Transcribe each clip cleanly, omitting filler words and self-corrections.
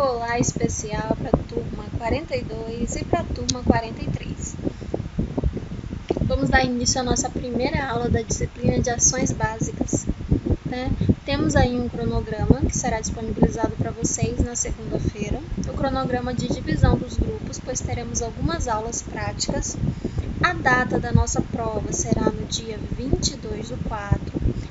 olá especial para a turma 42 e para a turma 43. Vamos dar início à nossa primeira aula da disciplina de ações básicas. Temos aí um cronograma que será disponibilizado para vocês na segunda-feira. O cronograma de divisão dos grupos, pois teremos algumas aulas práticas. A data da nossa prova será no dia 22/4,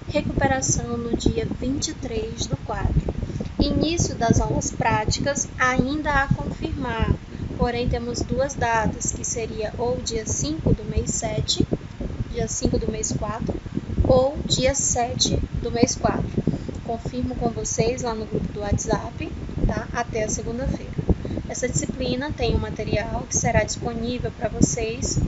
recuperação no dia 23/4. Início das aulas práticas ainda a confirmar, porém temos duas datas, que seria ou dia 5 do mês 7, dia 5 do mês 4, ou dia 7 do mês 4. Confirmo com vocês lá no grupo do WhatsApp, tá? Até a segunda-feira. Essa disciplina tem um material que será disponível para vocês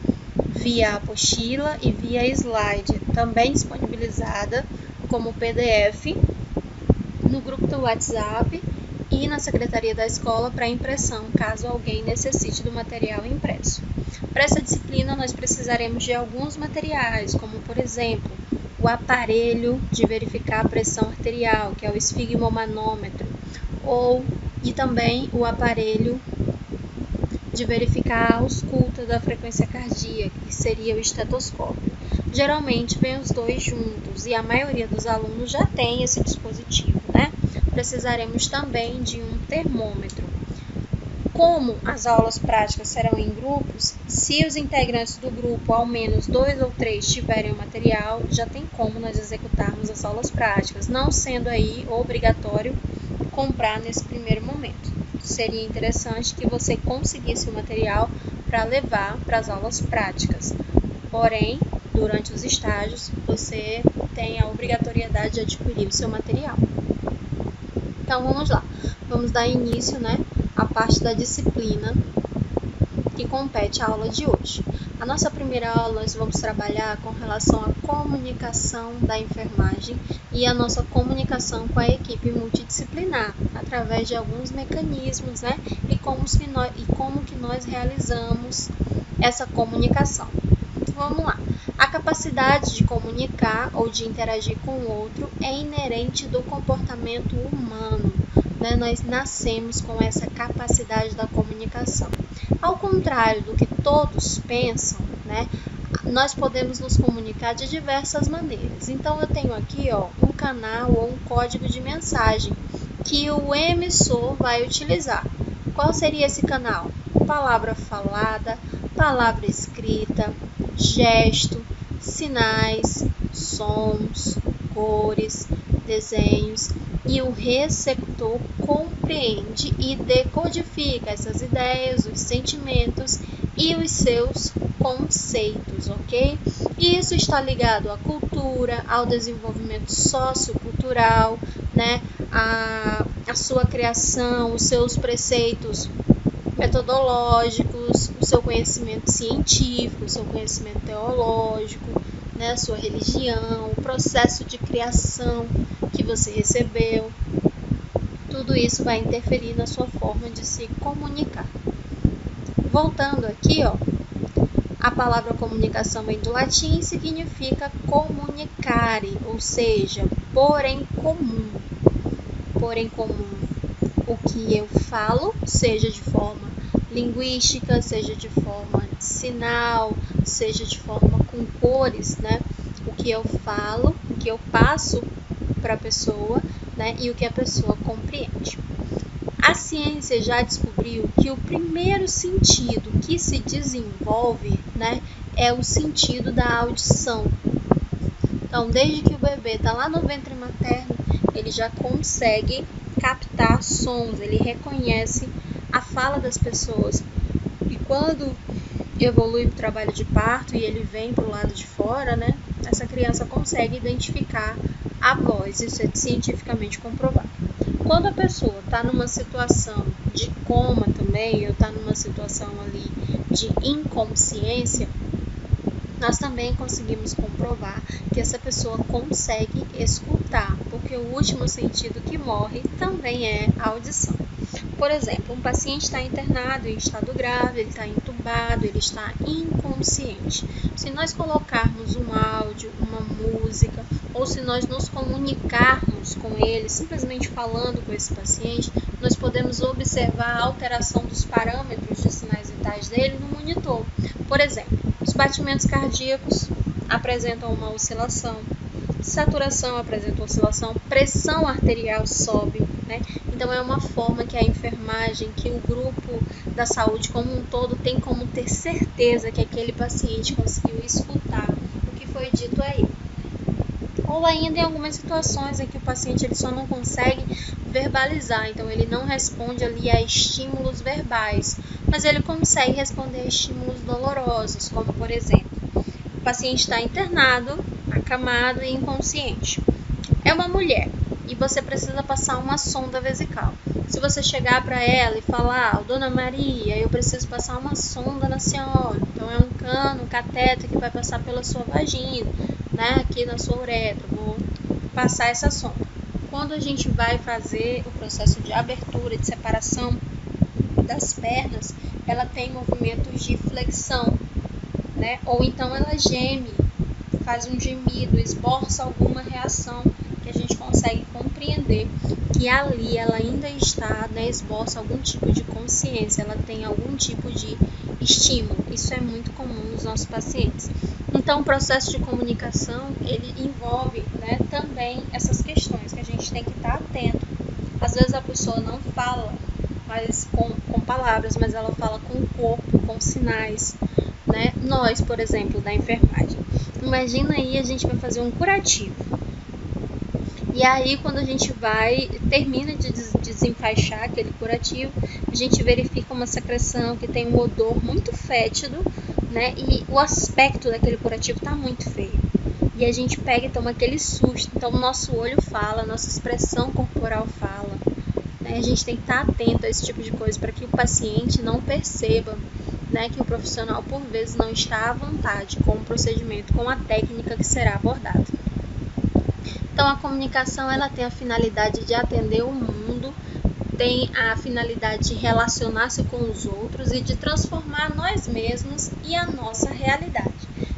via apostila e via slide, também disponibilizada como PDF no grupo do WhatsApp e na secretaria da escola para impressão, caso alguém necessite do material impresso. Para essa disciplina, nós precisaremos de alguns materiais, como, por exemplo, o aparelho de verificar a pressão arterial, que é o esfigmomanômetro, e também o aparelho de verificar a ausculta da frequência cardíaca, que seria o estetoscópio. Geralmente vem os dois juntos e a maioria dos alunos já tem esse dispositivo, né? Precisaremos também de um termômetro. Como as aulas práticas serão em grupos, se os integrantes do grupo, ao menos 2 ou 3, tiverem o material, já tem como nós executarmos as aulas práticas, não sendo aí obrigatório comprar nesse primeiro momento. Seria interessante que você conseguisse o material para levar para as aulas práticas. Porém, durante os estágios, você tem a obrigatoriedade de adquirir o seu material. Então, vamos lá. Vamos dar início, à parte da disciplina que compete à aula de hoje. A nossa primeira aula, nós vamos trabalhar com relação à comunicação da enfermagem e a nossa comunicação com a equipe multidisciplinar, através de alguns mecanismos, e como que nós realizamos essa comunicação. Vamos lá. A capacidade de comunicar ou de interagir com o outro é inerente do comportamento humano. Nós nascemos com essa capacidade da comunicação. Ao contrário do que todos pensam, nós podemos nos comunicar de diversas maneiras. Então, eu tenho aqui um canal ou um código de mensagem que o emissor vai utilizar. Qual seria esse canal? Palavra falada, palavra escrita, gesto, sinais, sons, cores, desenhos, e o receptor compreende e decodifica essas ideias, os sentimentos e os seus conceitos, ok? E isso está ligado à cultura, ao desenvolvimento sociocultural, a sua criação, os seus preceitos metodológicos, o seu conhecimento científico, o seu conhecimento teológico, a sua religião, o processo de criação que você recebeu. Tudo isso vai interferir na sua forma de se comunicar. Voltando aqui, a palavra comunicação vem do latim e significa comunicare, ou seja, pôr em comum. Pôr em comum o que eu falo, seja de forma linguística, seja de forma de sinal, seja de forma com cores, o que eu falo, o que eu passo para a pessoa, e o que a pessoa compreende. A ciência já descobriu que o primeiro sentido que se desenvolve, é o sentido da audição. Então, desde que o bebê está lá no ventre materno, ele já consegue captar sons, ele reconhece a fala das pessoas. E quando evolui para o trabalho de parto e ele vem para o lado de fora, essa criança consegue identificar a voz. Isso é cientificamente comprovado. Quando a pessoa está numa situação de coma também, ou está numa situação ali de inconsciência, nós também conseguimos comprovar que essa pessoa consegue escutar, porque o último sentido que morre também é a audição. Por exemplo, um paciente está internado em estado grave, ele está entubado, ele está inconsciente. Se nós colocarmos um áudio, uma música, ou se nós nos comunicarmos com ele, simplesmente falando com esse paciente, nós podemos observar a alteração dos parâmetros de sinais vitais dele no monitor. Por exemplo, os batimentos cardíacos apresentam uma oscilação, saturação apresenta oscilação, pressão arterial sobe, né? Então é uma forma que a enfermagem, que o grupo da saúde como um todo tem como ter certeza que aquele paciente conseguiu escutar o que foi dito a ele. Ou ainda em algumas situações em que o paciente ele só não consegue verbalizar, então ele não responde ali a estímulos verbais, mas ele consegue responder a estímulos dolorosos, como por exemplo, o paciente está internado, acamado e inconsciente. É uma mulher e você precisa passar uma sonda vesical. Se você chegar para ela e falar, Dona Maria, eu preciso passar uma sonda na senhora, então é um cano, um cateter que vai passar pela sua vagina, né, aqui na sua uretra, vou passar essa sonda. Quando a gente vai fazer o processo de abertura, de separação das pernas, ela tem movimentos de flexão, né, ou então ela geme, faz um gemido, esboça alguma reação que a gente consegue compreender que ali ela ainda está, né, esboça algum tipo de consciência, ela tem algum tipo de estímulo. Isso é muito comum nos nossos pacientes. Então, o processo de comunicação, ele envolve, né, também essas questões que a gente tem que estar atento. Às vezes a pessoa não fala mas com palavras, mas ela fala com o corpo, com sinais, né? Nós, por exemplo, da enfermagem. Imagina aí a gente vai fazer um curativo. E aí, quando a gente termina de desenfaixar aquele curativo, a gente verifica uma secreção que tem um odor muito fétido, né? E o aspecto daquele curativo está muito feio. E a gente pega e toma aquele susto. Então, o nosso olho fala, a nossa expressão corporal fala, né? A gente tem que estar atento a esse tipo de coisa para que o paciente não perceba, né, que o profissional, por vezes, não está à vontade com o procedimento, com a técnica que será abordada. Então, a comunicação ela tem a finalidade de atender o mundo, tem a finalidade de relacionar-se com os outros e de transformar nós mesmos e a nossa realidade.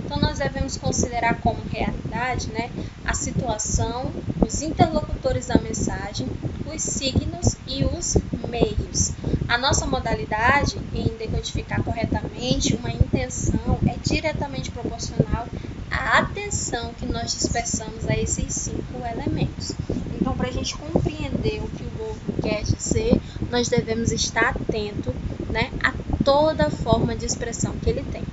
Então, nós devemos considerar como realidade, né, a situação, os interlocutores da mensagem, os signos e os meios. A nossa modalidade em decodificar corretamente uma intenção é diretamente proporcional à atenção que nós dispersamos a esses 5 elementos. Então, para a gente compreender o que o outro quer dizer, nós devemos estar atento, né, a toda forma de expressão que ele tem.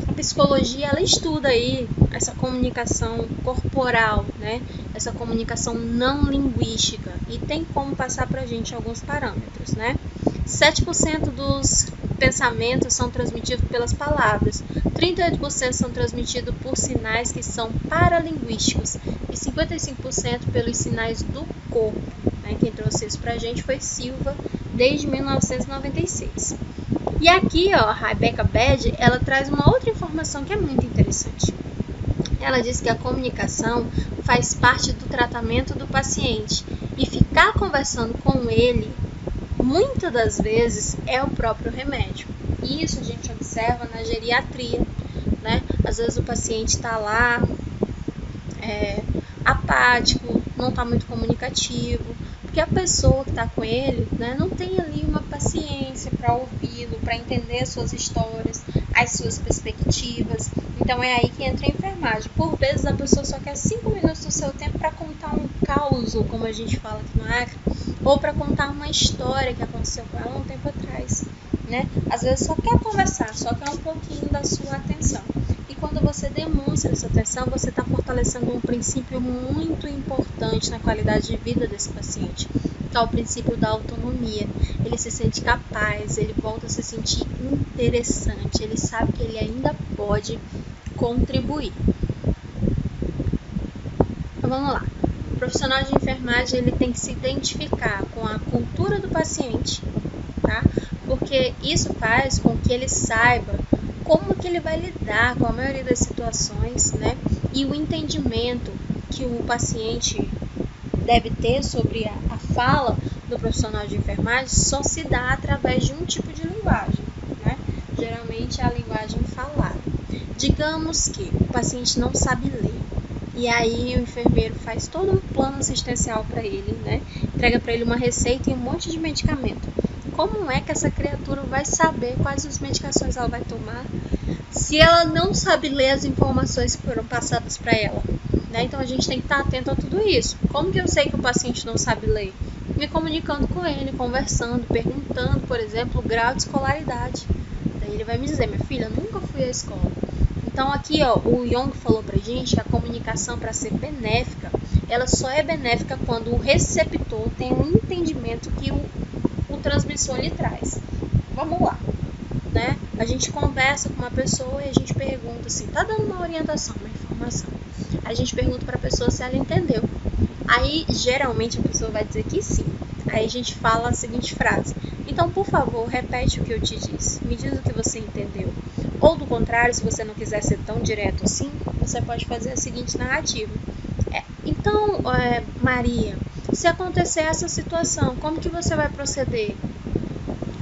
A psicologia ela estuda aí essa comunicação corporal, né, essa comunicação não linguística e tem como passar para a gente alguns parâmetros, né? 7% dos pensamentos são transmitidos pelas palavras, 38% são transmitidos por sinais que são paralinguísticos e 55% pelos sinais do corpo, né? Quem trouxe isso para a gente foi Silva, desde 1996. E aqui, ó, a Rebecca Bad, ela traz uma outra informação que é muito interessante. Ela diz que a comunicação faz parte do tratamento do paciente e ficar conversando com ele muitas das vezes é o próprio remédio. E isso a gente observa na geriatria, né? Às vezes o paciente está lá apático, não está muito comunicativo, porque a pessoa que está com ele, né, não tem ali uma paciência para ouvi-lo, para entender as suas histórias, as suas perspectivas. Então é aí que entra a enfermagem. Por vezes a pessoa só quer 5 minutos do seu tempo para contar um caos, como a gente fala aqui no Acre, ou para contar uma história que aconteceu com ela um tempo atrás, né? Às vezes só quer conversar, só quer um pouquinho da sua atenção. E quando você demonstra essa atenção, você está fortalecendo um princípio muito importante na qualidade de vida desse paciente, que é o princípio da autonomia. Ele se sente capaz, ele volta a se sentir interessante, ele sabe que ele ainda pode contribuir. Então vamos lá. O profissional de enfermagem ele tem que se identificar com a cultura do paciente, tá? Porque isso faz com que ele saiba como que ele vai lidar com a maioria das situações, né? E o entendimento que o paciente deve ter sobre a fala do profissional de enfermagem só se dá através de um tipo de linguagem, né? Geralmente é a linguagem falada. Digamos que o paciente não sabe ler, e aí o enfermeiro faz todo um plano assistencial para ele, né? Entrega para ele uma receita e um monte de medicamento. Como é que essa criatura vai saber quais as medicações ela vai tomar se ela não sabe ler as informações que foram passadas para ela? Né? Então a gente tem que estar atento a tudo isso. Como que eu sei que o paciente não sabe ler? Me comunicando com ele, conversando, perguntando, por exemplo, o grau de escolaridade. Daí ele vai me dizer: minha filha, eu nunca fui à escola. Então aqui, ó, o Jung falou pra gente que a comunicação, para ser benéfica, ela só é benéfica quando o receptor tem um entendimento que o transmissor lhe traz. Vamos lá, né? A gente conversa com uma pessoa e a gente pergunta assim, tá dando uma orientação, uma informação. A gente pergunta para a pessoa se ela entendeu. Aí, geralmente, a pessoa vai dizer que sim. Aí a gente fala a seguinte frase: então, por favor, repete o que eu te disse. Me diz o que você entendeu. Ou, do contrário, se você não quiser ser tão direto assim, você pode fazer a seguinte narrativa. Então, Maria, se acontecer essa situação, como que você vai proceder?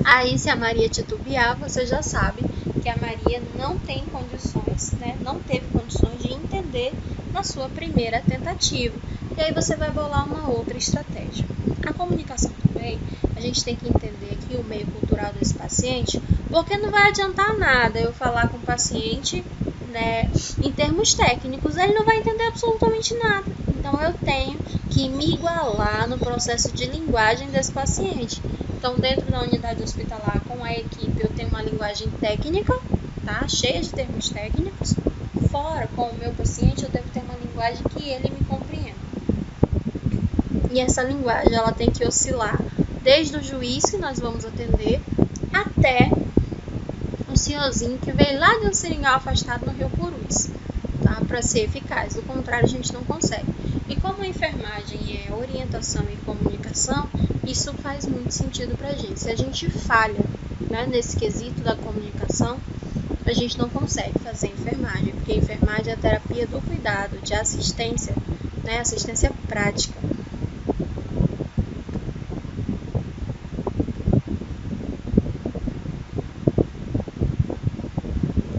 Aí, se a Maria titubear, você já sabe que a Maria não tem condições, né? Não teve condições de entender na sua primeira tentativa. E aí você vai bolar uma outra estratégia. A comunicação também, a gente tem que entender aqui o meio cultural desse paciente, porque não vai adiantar nada eu falar com o paciente, né, em termos técnicos, ele não vai entender absolutamente nada. Então eu tenho que me igualar no processo de linguagem desse paciente. Então, dentro da unidade hospitalar, com a equipe, eu tenho uma linguagem técnica, tá? Cheia de termos técnicos. Fora, com o meu paciente, eu devo ter uma linguagem que ele me compreenda. E essa linguagem, ela tem que oscilar desde o juiz que nós vamos atender até um senhorzinho que veio lá de um seringal afastado no Rio Purus, tá? Para ser eficaz. Do contrário, a gente não consegue. E como a enfermagem é orientação e comunicação, isso faz muito sentido para a gente. Se a gente falha, né, nesse quesito da comunicação, a gente não consegue fazer enfermagem, porque a enfermagem é a terapia do cuidado, de assistência, né, assistência prática.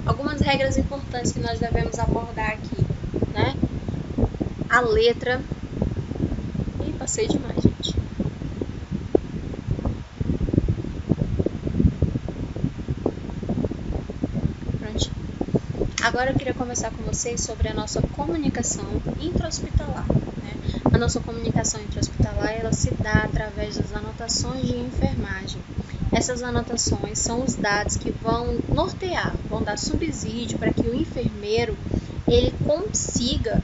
Algumas regras importantes que nós devemos abordar aqui, né? A letra. Ih, passei demais, gente. Prontinho. Agora eu queria conversar com vocês sobre a nossa comunicação intra-hospitalar, né? A nossa comunicação intra-hospitalar, ela se dá através das anotações de enfermagem. Essas anotações são os dados que vão nortear, vão dar subsídio para que o enfermeiro ele consiga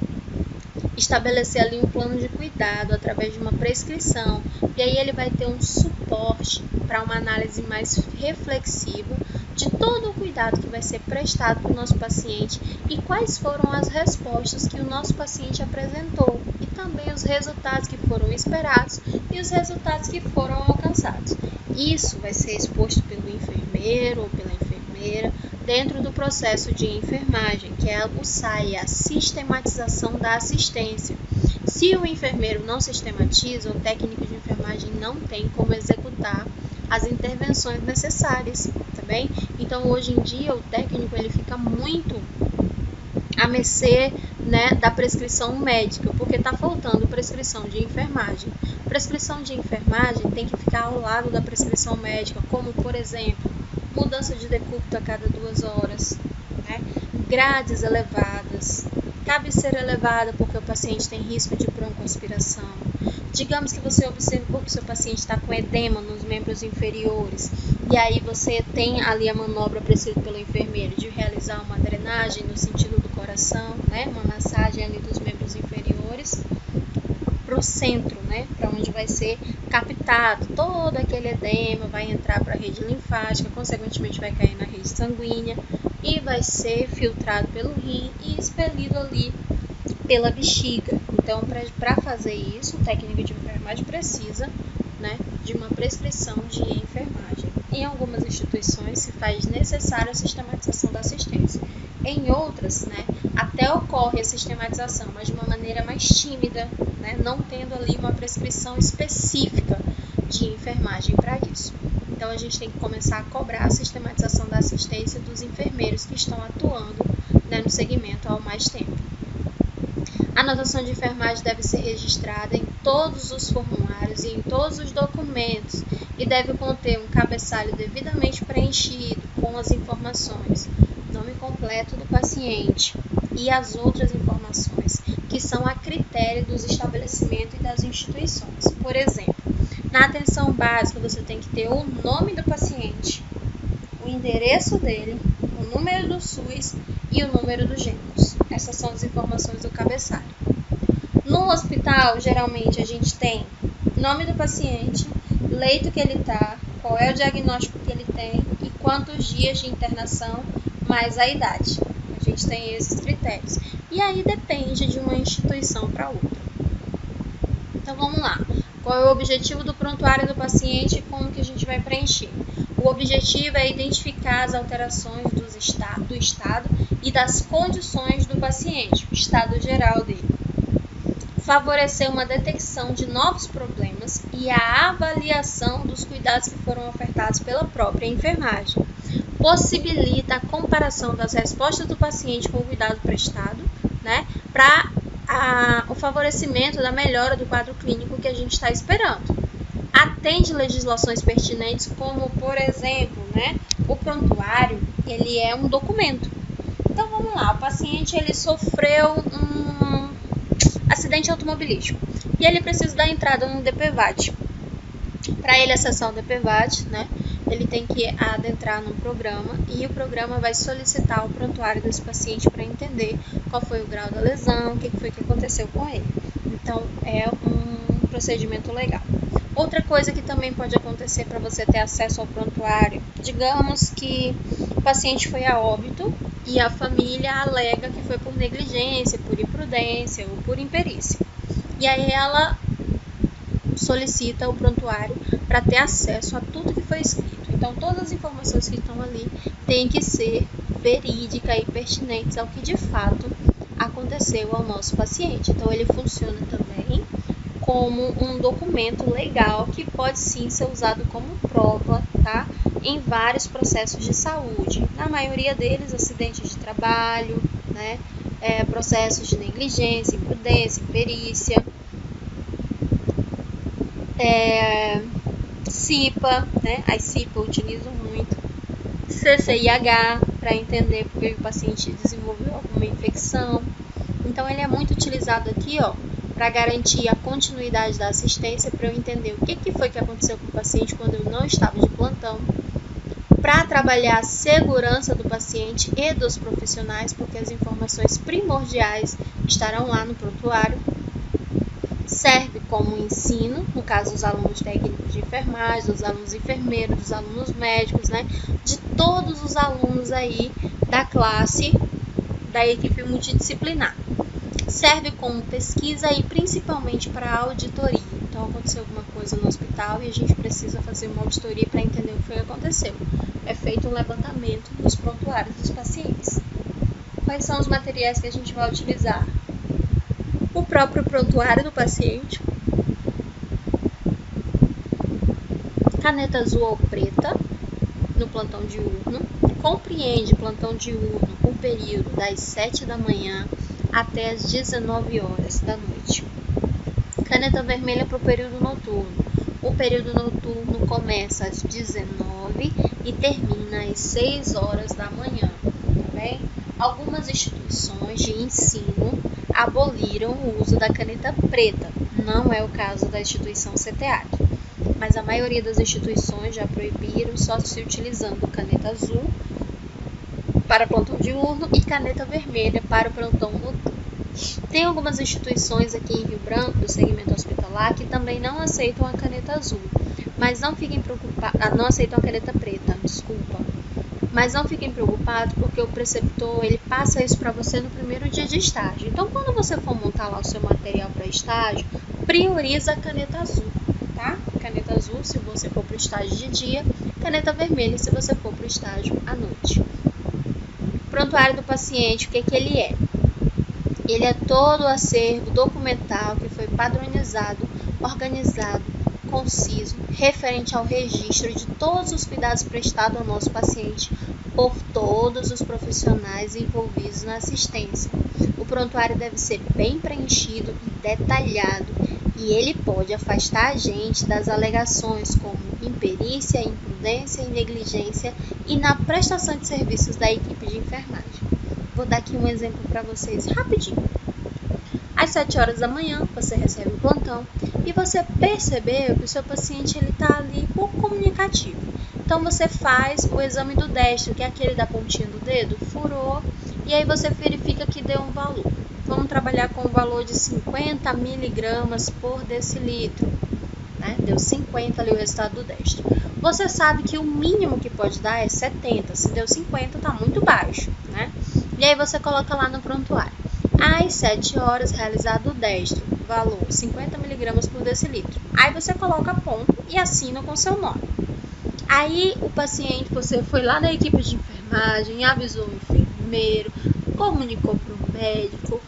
estabelecer ali um plano de cuidado através de uma prescrição, e aí ele vai ter um suporte para uma análise mais reflexiva de todo o cuidado que vai ser prestado para o nosso paciente e quais foram as respostas que o nosso paciente apresentou e também os resultados que foram esperados e os resultados que foram alcançados. Isso vai ser exposto pelo enfermeiro ou pela enfermeira dentro do processo de enfermagem, que é o SAI, a sistematização da assistência. Se o enfermeiro não sistematiza, o técnico de enfermagem não tem como executar as intervenções necessárias, tá bem? Então, hoje em dia, o técnico ele fica muito a mercê, né, da prescrição médica, porque está faltando prescrição de enfermagem. Prescrição de enfermagem tem que ficar ao lado da prescrição médica, como, por exemplo, mudança de decúbito a cada 2 horas, né? Grades elevadas, cabeceira elevada porque o paciente tem risco de broncoaspiração. Digamos que você observou que seu paciente está com edema nos membros inferiores e aí você tem ali a manobra prescrita pelo enfermeiro de realizar uma drenagem no sentido do coração, né? Uma massagem ali dos membros inferiores para o centro, né? Para onde vai ser captado todo aquele edema, vai entrar para a rede linfática, consequentemente vai cair na rede sanguínea e vai ser filtrado pelo rim e expelido ali pela bexiga. Então, para fazer isso, o técnico de enfermagem precisa, né, de uma prescrição de enfermagem. Em algumas instituições se faz necessária a sistematização da assistência. Em outras, né, até ocorre a sistematização, mas de uma maneira mais tímida, né, não tendo ali uma prescrição específica de enfermagem para isso. Então, a gente tem que começar a cobrar a sistematização da assistência dos enfermeiros que estão atuando, né, no segmento há mais tempo. A anotação de enfermagem deve ser registrada em todos os formulários e em todos os documentos e deve conter um cabeçalho devidamente preenchido com as informações, nome completo do paciente e as outras informações que são a critério dos estabelecimentos e das instituições. Por exemplo, na atenção básica você tem que ter o nome do paciente, o endereço dele, o número do SUS e o número do GEMOS. Essas são as informações do cabeçalho. No hospital, geralmente a gente tem nome do paciente, leito que ele está, qual é o diagnóstico que ele tem e quantos dias de internação, mais a idade. A gente tem esses critérios. E aí depende de uma instituição para outra. Então vamos lá. Qual é o objetivo do prontuário do paciente e como que a gente vai preencher? O objetivo é identificar as alterações do estado e das condições do paciente, o estado geral dele. Favorecer uma detecção de novos problemas e a avaliação dos cuidados que foram ofertados pela própria enfermagem. Possibilita a comparação das respostas do paciente com o cuidado prestado, né, para o favorecimento da melhora do quadro clínico que a gente está esperando. Atende legislações pertinentes, como, por exemplo, né, o prontuário, ele é um documento. Então, vamos lá, o paciente ele sofreu um acidente automobilístico e ele precisa dar entrada no DPVAT. Para ele acessar o DPVAT, né, ele tem que adentrar no programa e o programa vai solicitar o prontuário desse paciente para entender qual foi o grau da lesão, o que foi que aconteceu com ele. Então, é um procedimento legal. Outra coisa que também pode acontecer para você ter acesso ao prontuário, digamos que o paciente foi a óbito e a família alega que foi por negligência, por imprudência ou por imperícia. E aí ela solicita o prontuário para ter acesso a tudo que foi escrito. Então, todas as informações que estão ali têm que ser verídicas e pertinentes ao que de fato aconteceu ao nosso paciente. Então, ele funciona também como um documento legal que pode sim ser usado como prova, tá? Em vários processos de saúde. Na maioria deles, acidentes de trabalho, né? Processos de negligência, imprudência, imperícia, CIPA, né? As CIPA eu utilizo muito. CCIH, para entender porque o paciente desenvolveu alguma infecção. Então, ele é muito utilizado aqui, ó, para garantir a continuidade da assistência, para eu entender o que foi que aconteceu com o paciente quando eu não estava de plantão, para trabalhar a segurança do paciente e dos profissionais, porque as informações primordiais estarão lá no prontuário. Serve como ensino, no caso dos alunos técnicos de enfermagem, dos alunos enfermeiros, dos alunos médicos, né? De todos os alunos aí da classe da equipe multidisciplinar. Serve como pesquisa e principalmente para auditoria. Então, aconteceu alguma coisa no hospital e a gente precisa fazer uma auditoria para entender o que foi que aconteceu. É feito um levantamento dos prontuários dos pacientes. Quais são os materiais que a gente vai utilizar? O próprio prontuário do paciente, caneta azul ou preta no plantão diurno, compreende plantão diurno o período das 7 da manhã até as 19 horas da noite. Caneta vermelha para o período noturno. O período noturno começa às 19 e termina às 6 horas da manhã. Tá bem? Algumas instituições de ensino aboliram o uso da caneta preta. Não é o caso da instituição CTEAC, mas a maioria das instituições já proibiram, só se utilizando caneta azul para plantão diurno e caneta vermelha para o plantão noturno. Tem algumas instituições aqui em Rio Branco, do segmento hospitalar, que também não aceitam a caneta azul, mas não fiquem preocupados, não aceitam a caneta preta, desculpa. Mas não fiquem preocupados, porque o preceptor ele passa isso para você no primeiro dia de estágio. Então, quando você for montar lá o seu material para estágio, prioriza a caneta azul, tá? Caneta azul se você for para o estágio de dia, caneta vermelha se você for para o estágio à noite. Prontuário do paciente, o que ele é? Ele é todo o acervo documental que foi padronizado, organizado, conciso referente ao registro de todos os cuidados prestados ao nosso paciente por todos os profissionais envolvidos na assistência. O prontuário deve ser bem preenchido e detalhado, e ele pode afastar a gente das alegações como imperícia, imprudência e negligência e na prestação de serviços da equipe de enfermagem. Vou dar aqui um exemplo para vocês rapidinho. Às 7 horas da manhã, você recebe o plantão e você percebeu que o seu paciente está ali pouco comunicativo. Então, você faz o exame do destro, que é aquele da pontinha do dedo, furou, e aí você verifica que deu um valor. Vamos trabalhar com o valor de 50 miligramas por decilitro. Né? Deu 50 ali o resultado do destro. Você sabe que o mínimo que pode dar é 70. Se deu 50, está muito baixo. Né? E aí você coloca lá no prontuário. Às 7 horas, realizado o destro, valor 50 miligramas por decilitro. Aí você coloca ponto e assina com seu nome. Aí o paciente, você foi lá na equipe de enfermagem, avisou o enfermeiro, comunicou para o médico,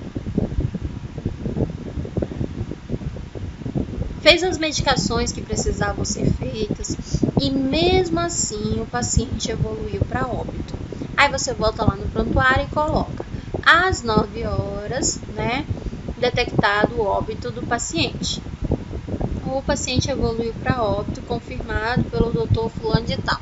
fez as medicações que precisavam ser feitas e mesmo assim o paciente evoluiu para óbito. Aí você volta lá no prontuário e coloca às 9 horas, né, detectado o óbito do paciente. O paciente evoluiu para óbito, confirmado pelo doutor fulano de tal.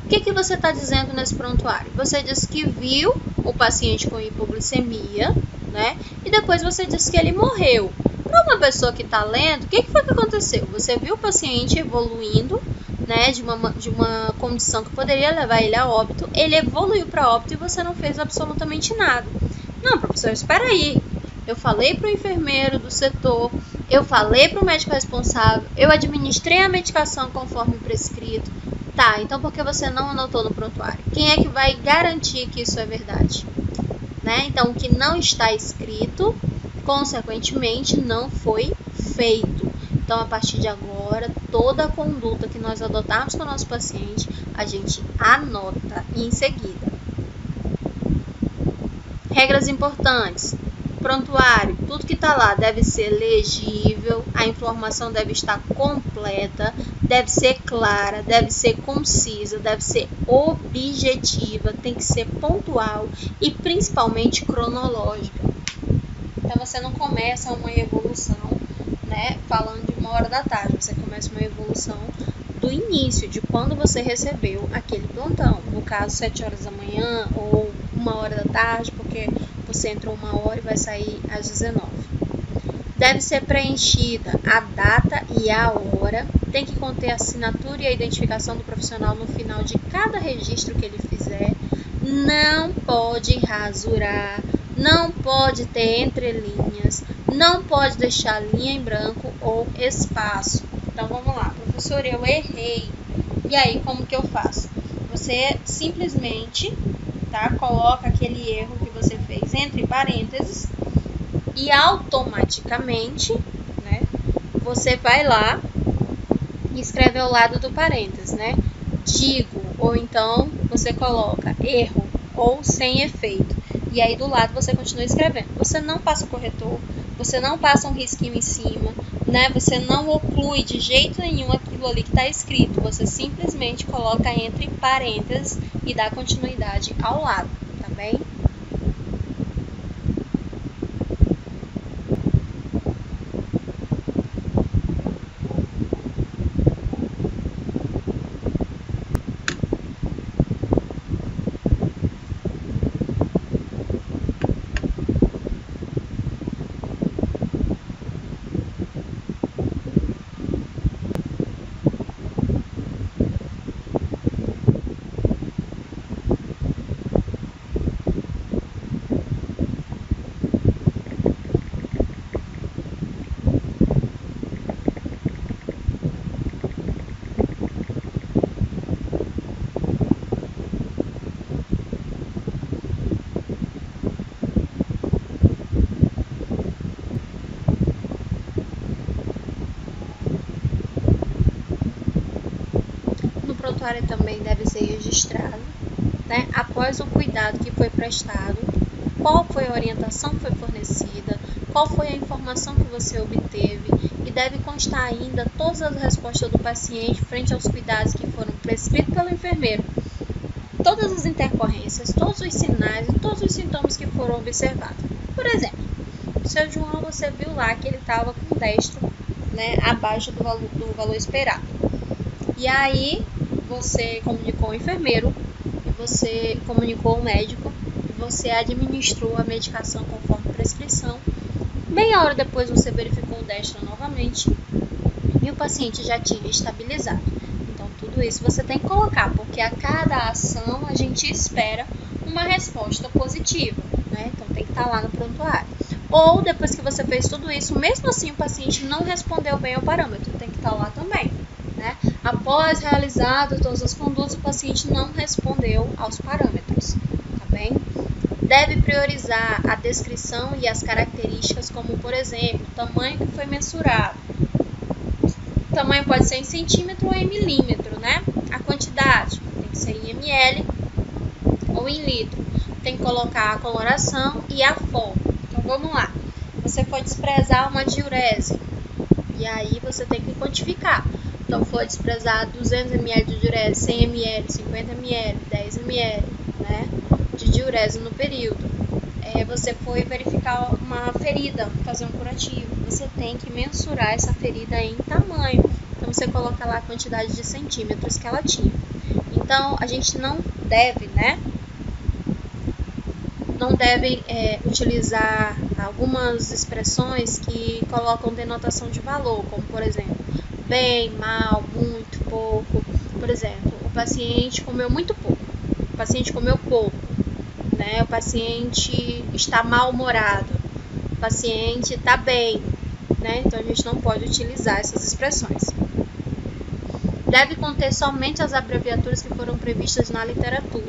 O que você está dizendo nesse prontuário? Você diz que viu o paciente com hipoglicemia, né? E depois você diz que ele morreu. Para uma pessoa que está lendo, o que foi que aconteceu? Você viu o paciente evoluindo, né, de uma condição que poderia levar ele a óbito, ele evoluiu para óbito e você não fez absolutamente nada. Não, professor, espera aí. Eu falei para o enfermeiro do setor, eu falei para o médico responsável, eu administrei a medicação conforme prescrito. Tá, então por que você não anotou no prontuário? Quem é que vai garantir que isso é verdade? Né? Então, o que não está escrito, consequentemente, não foi feito. Então, a partir de agora, toda a conduta que nós adotarmos com o nosso paciente, a gente anota em seguida. Regras importantes. Prontuário, tudo que está lá deve ser legível, a informação deve estar completa, deve ser clara, deve ser concisa, deve ser objetiva, tem que ser pontual e principalmente cronológica. Então você não começa uma evolução, né, falando de 1h da tarde, você começa uma evolução do início, de quando você recebeu aquele plantão. No caso, 7 horas da manhã ou 1h da tarde, porque você entrou 1 hora e vai sair às 19. Deve ser preenchida a data e a hora, tem que conter a assinatura e a identificação do profissional no final de cada registro que ele fizer, não pode rasurar, não pode ter entrelinhas, não pode deixar linha em branco ou espaço. Então vamos lá, professor, eu errei. E aí, como que eu faço? Você simplesmente, tá, coloca aquele erro que você fez entre parênteses e automaticamente, né, você vai lá e escreve ao lado do parênteses, né, digo, ou então você coloca erro ou sem efeito. E aí do lado você continua escrevendo. Você não passa o corretor, você não passa um risquinho em cima, né? Você não oclui de jeito nenhum aquilo ali que está escrito. Você simplesmente coloca entre parênteses e dá continuidade ao lado, tá bem? O prontuário também deve ser registrado, né, após o cuidado que foi prestado, qual foi a orientação que foi fornecida, qual foi a informação que você obteve e deve constar ainda todas as respostas do paciente frente aos cuidados que foram prescritos pelo enfermeiro, todas as intercorrências, todos os sinais e todos os sintomas que foram observados. Por exemplo, o seu João, você viu lá que ele estava com destro, né, abaixo do valor esperado. E aí, você comunicou ao enfermeiro, e você comunicou ao médico, e você administrou a medicação conforme prescrição. Meia hora depois você verificou o destro novamente e o paciente já tinha estabilizado. Então tudo isso você tem que colocar, porque a cada ação a gente espera uma resposta positiva, né? Então tem que estar lá no prontuário. Ou depois que você fez tudo isso, mesmo assim o paciente não respondeu bem ao parâmetro, tem que estar lá também, né? Após realizado todas as condutas, o paciente não respondeu aos parâmetros, tá bem? Deve priorizar a descrição e as características, como, por exemplo, o tamanho que foi mensurado. O tamanho pode ser em centímetro ou em milímetro, né? A quantidade tem que ser em ml ou em litro. Tem que colocar a coloração e a forma. Então, vamos lá. Você for desprezar uma diurese, e aí você tem que quantificar. Então, for desprezar 200 ml de diurese, 100 ml, 50 ml, 10 ml, né? De diurese no período. Você foi verificar uma ferida, fazer um curativo, você tem que mensurar essa ferida em tamanho. Então você coloca lá a quantidade de centímetros que ela tinha. Então a gente não deve, né? Não deve utilizar algumas expressões que colocam denotação de valor, como por exemplo, bem, mal, muito, pouco. Por exemplo, o paciente comeu muito pouco, o paciente comeu pouco. Né? O paciente está mal-humorado, o paciente está bem, né? Então a gente não pode utilizar essas expressões. Deve conter somente as abreviaturas que foram previstas na literatura.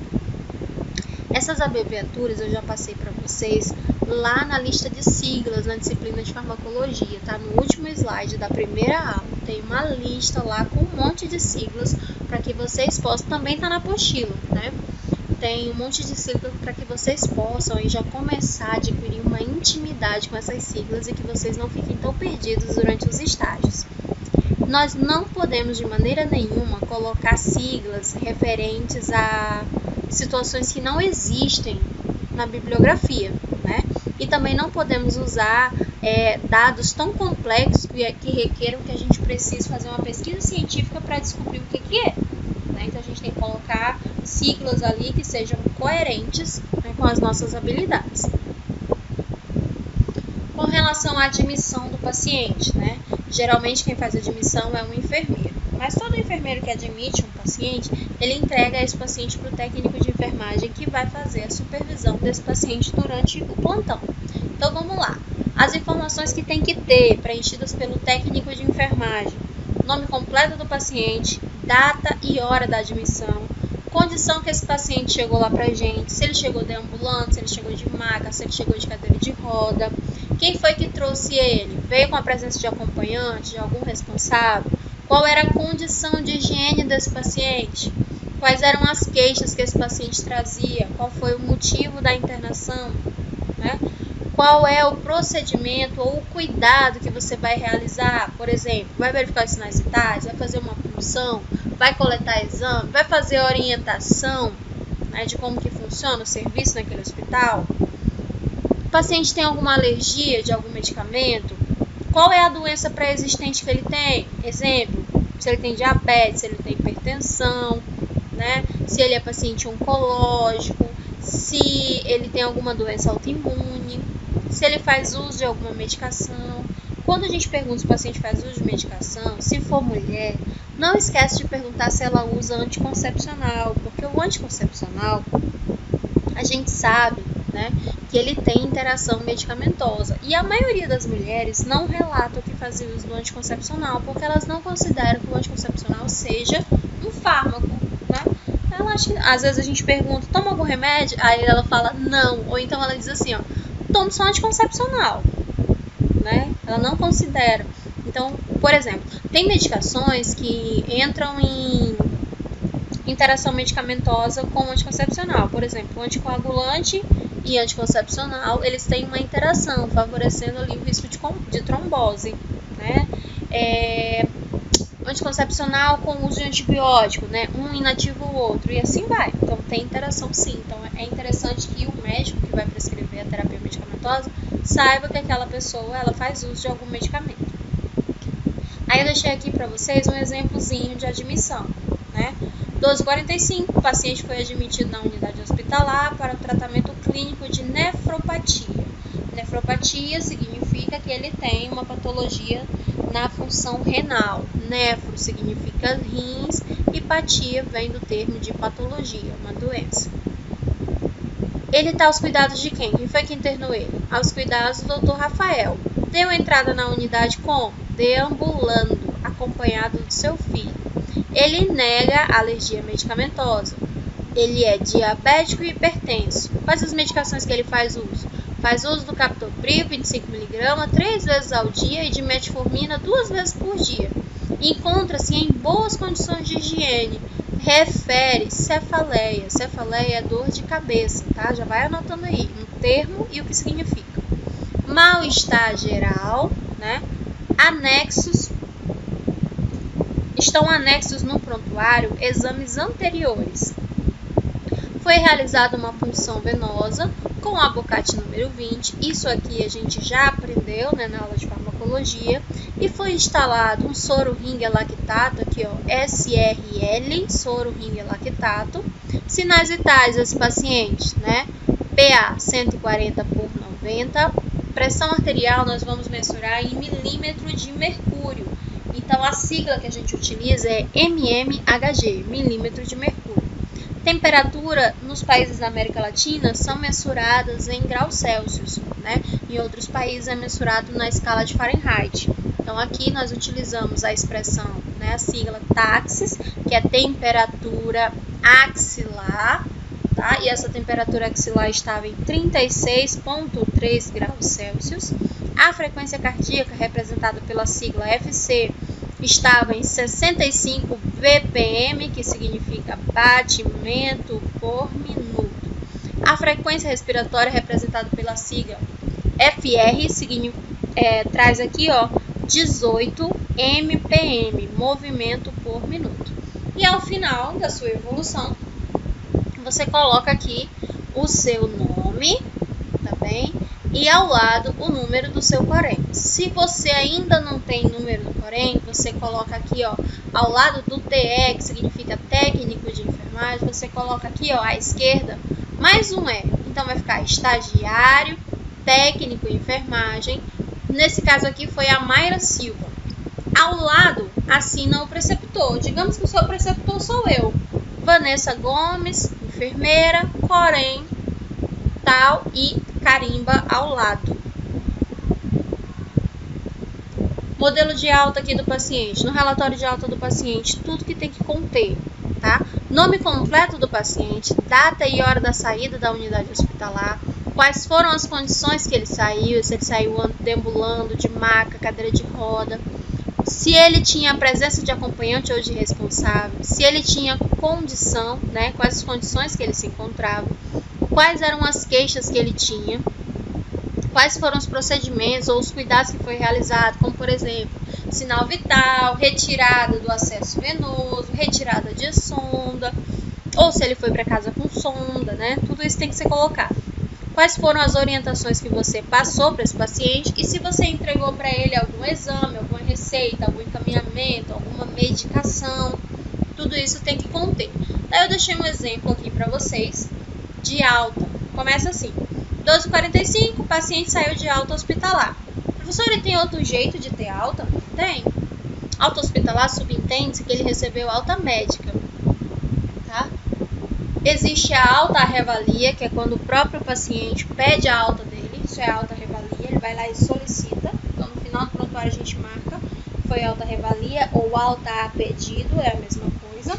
Essas abreviaturas eu já passei para vocês lá na lista de siglas na disciplina de farmacologia, tá? No último slide da primeira aula tem uma lista lá com um monte de siglas para que vocês possam, também tá na apostila, né? Tem um monte de siglas para que vocês possam aí já começar a adquirir uma intimidade com essas siglas e que vocês não fiquem tão perdidos durante os estágios. Nós não podemos de maneira nenhuma colocar siglas referentes a situações que não existem na bibliografia, né? E também não podemos usar dados tão complexos que requeram que a gente precise fazer uma pesquisa científica para descobrir o que é. Então a gente tem que colocar siglas ali que sejam coerentes, né, com as nossas habilidades. Com relação à admissão do paciente, né? Geralmente quem faz a admissão é um enfermeiro. Mas todo enfermeiro que admite um paciente, ele entrega esse paciente para o técnico de enfermagem que vai fazer a supervisão desse paciente durante o plantão. Então vamos lá. As informações que tem que ter preenchidas pelo técnico de enfermagem: nome completo do paciente, data e hora da admissão, condição que esse paciente chegou lá pra gente, se ele chegou deambulante, se ele chegou de maca, se ele chegou de cadeira de roda, quem foi que trouxe ele, veio com a presença de acompanhante, de algum responsável, qual era a condição de higiene desse paciente, quais eram as queixas que esse paciente trazia, qual foi o motivo da internação, né? Qual é o procedimento ou o cuidado que você vai realizar? Por exemplo, vai verificar os sinais vitais, vai fazer uma punção, vai coletar exame, vai fazer orientação, né, de como que funciona o serviço naquele hospital. O paciente tem alguma alergia de algum medicamento? Qual é a doença pré-existente que ele tem? Exemplo, se ele tem diabetes, se ele tem hipertensão, né? Se ele é paciente oncológico, se ele tem alguma doença autoimune, se ele faz uso de alguma medicação. Quando a gente pergunta se o paciente faz uso de medicação, se for mulher, não esquece de perguntar se ela usa anticoncepcional, porque o anticoncepcional, a gente sabe, né, que ele tem interação medicamentosa. E a maioria das mulheres não relata que fazem uso do anticoncepcional, porque elas não consideram que o anticoncepcional seja um fármaco, né? Ela acha que, às vezes a gente pergunta, toma algum remédio? Aí ela fala não, ou então ela diz assim, ó, tomo só anticoncepcional, né? Ela não considera. Então, por exemplo, tem medicações que entram em interação medicamentosa com o anticoncepcional. Por exemplo, o anticoagulante e anticoncepcional, eles têm uma interação, favorecendo ali o risco de trombose, né? anticoncepcional com uso de antibiótico, né? Um inativa o outro, e assim vai. Então tem interação sim. Então é interessante que o médico que vai prescrever a terapia medicamentosa saiba que aquela pessoa ela faz uso de algum medicamento. Aí eu deixei aqui para vocês um exemplozinho de admissão, né? 12h45, o paciente foi admitido na unidade hospitalar para o tratamento clínico de nefropatia. Nefropatia significa que ele tem uma patologia na função renal. Nefro significa rins e patia vem do termo de patologia, uma doença. Ele está aos cuidados de quem? Quem foi que internou ele? Aos cuidados do Dr. Rafael. Deu entrada na unidade como? Deambulando, acompanhado do seu filho. Ele nega alergia medicamentosa. Ele é diabético e hipertenso. Quais as medicações que ele faz uso? Faz uso do captopril, 25mg, 3 vezes ao dia e de metformina 2 vezes por dia. Encontra-se em boas condições de higiene. Refere cefaleia. Cefaleia é dor de cabeça, tá? Já vai anotando aí um termo e o que significa. Mal-estar geral, né? Anexos. Estão anexos no prontuário exames anteriores. Foi realizada uma punção venosa com abocate número 20. Isso aqui a gente já aprendeu, né, na aula de farmacologia. E foi instalado um soro ringue lactato, aqui ó, SRL, soro ringue lactato. Sinais vitais desse paciente, né? PA 140/90. Pressão arterial nós vamos mensurar em milímetro de mercúrio. Então a sigla que a gente utiliza é mmHg, milímetro de mercúrio. Temperatura nos países da América Latina são mensuradas em graus Celsius, né? Em outros países é mensurado na escala de Fahrenheit. Então aqui nós utilizamos a expressão, né, a sigla TAXIS, que é temperatura axilar, tá? E essa temperatura axilar estava em 36,3 graus Celsius. A frequência cardíaca, representada pela sigla FC, estava em 65 BPM, que significa batimento por minuto. A frequência respiratória, representada pela sigla FR, traz aqui ó, 18 MPM, movimento por minuto. E ao final da sua evolução, você coloca aqui o seu nome, tá bem? E ao lado o número do seu corém. Se você ainda não tem número do corém, você coloca aqui ó, ao lado do TE, que significa técnico de enfermagem, você coloca aqui ó, à esquerda mais um E. Então vai ficar estagiário, técnico em enfermagem. Nesse caso aqui foi a Mayra Silva. Ao lado assina o preceptor. Digamos que o seu preceptor sou eu, Vanessa Gomes, enfermeira, corém, tal, e carimba ao lado. Modelo de alta aqui do paciente. No relatório de alta do paciente, tudo que tem que conter, tá? Nome completo do paciente, data e hora da saída da unidade hospitalar, quais foram as condições que ele saiu, se ele saiu deambulando, de maca, cadeira de roda, se ele tinha a presença de acompanhante ou de responsável, se ele tinha condição, né, quais as condições que ele se encontrava, quais eram as queixas que ele tinha, quais foram os procedimentos ou os cuidados que foi realizado, como por exemplo, sinal vital, retirada do acesso venoso, retirada de sonda, ou se ele foi para casa com sonda, né? Tudo isso tem que ser colocado. Quais foram as orientações que você passou para esse paciente e se você entregou para ele algum exame, alguma receita, algum encaminhamento, alguma medicação, tudo isso tem que conter. Daí eu deixei um exemplo aqui para vocês de alta. Começa assim: 12h45, o paciente saiu de alta hospitalar. Professor, ele tem outro jeito de ter alta? Tem. Alta hospitalar subentende-se que ele recebeu alta médica, tá? Existe a alta revalia, que é quando o próprio paciente pede a alta dele. Isso é alta revalia, ele vai lá e solicita. Então no final do prontuário a gente marca, foi alta revalia ou alta a pedido, é a mesma coisa.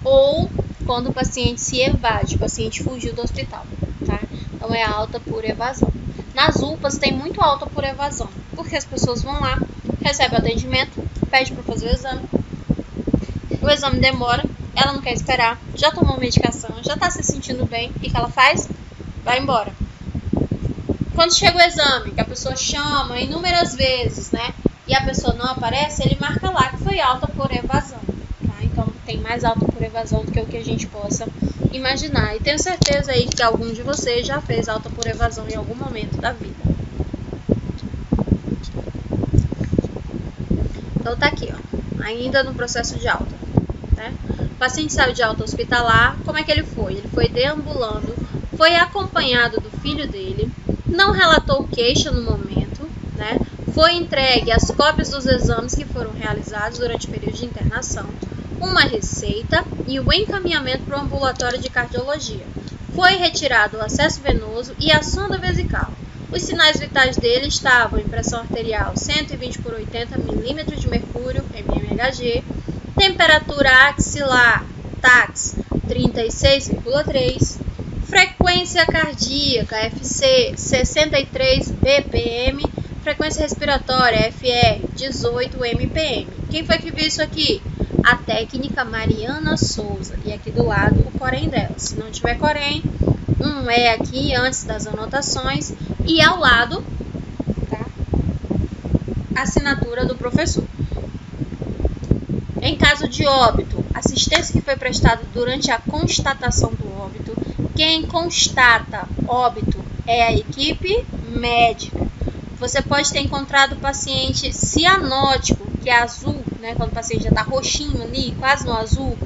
Ou quando o paciente se evade, o paciente fugiu do hospital, tá? Então é alta por evasão. Nas UPAs tem muito alta por evasão, porque as pessoas vão lá, recebem o atendimento, pede para fazer o exame demora, ela não quer esperar, já tomou medicação, já está se sentindo bem, e o que ela faz? Vai embora. Quando chega o exame, que a pessoa chama inúmeras vezes, né? E e a pessoa não aparece, ele marca lá que foi alta por evasão, tá? Então tem mais alta por evasão do que o que a gente possa imaginar. E tenho certeza aí que algum de vocês já fez alta por evasão em algum momento da vida. Então tá aqui, ó, ainda no processo de alta, né? O paciente saiu de alta hospitalar, como é que ele foi? Ele foi deambulando, foi acompanhado do filho dele, não relatou queixa no momento, né? Foi entregue as cópias dos exames que foram realizados durante o período de internação, uma receita e o encaminhamento para o ambulatório de cardiologia. Foi retirado o acesso venoso e a sonda vesical. Os sinais vitais dele estavam em pressão arterial 120 por 80 milímetros de mercúrio, mmHg, temperatura axilar, TAX, 36,3, frequência cardíaca, FC, 63 BPM, frequência respiratória, FR, 18 MPM. Quem foi que viu isso aqui? A técnica Mariana Souza. E aqui do lado o corém dela. Se não tiver corém, um é aqui antes das anotações e ao lado, tá? A assinatura do professor. Em caso de óbito, assistência que foi prestada durante a constatação do óbito. Quem constata óbito é a equipe médica. Você pode ter encontrado o paciente cianótico, que é azul, né? Quando o paciente já está roxinho ali, quase no azul.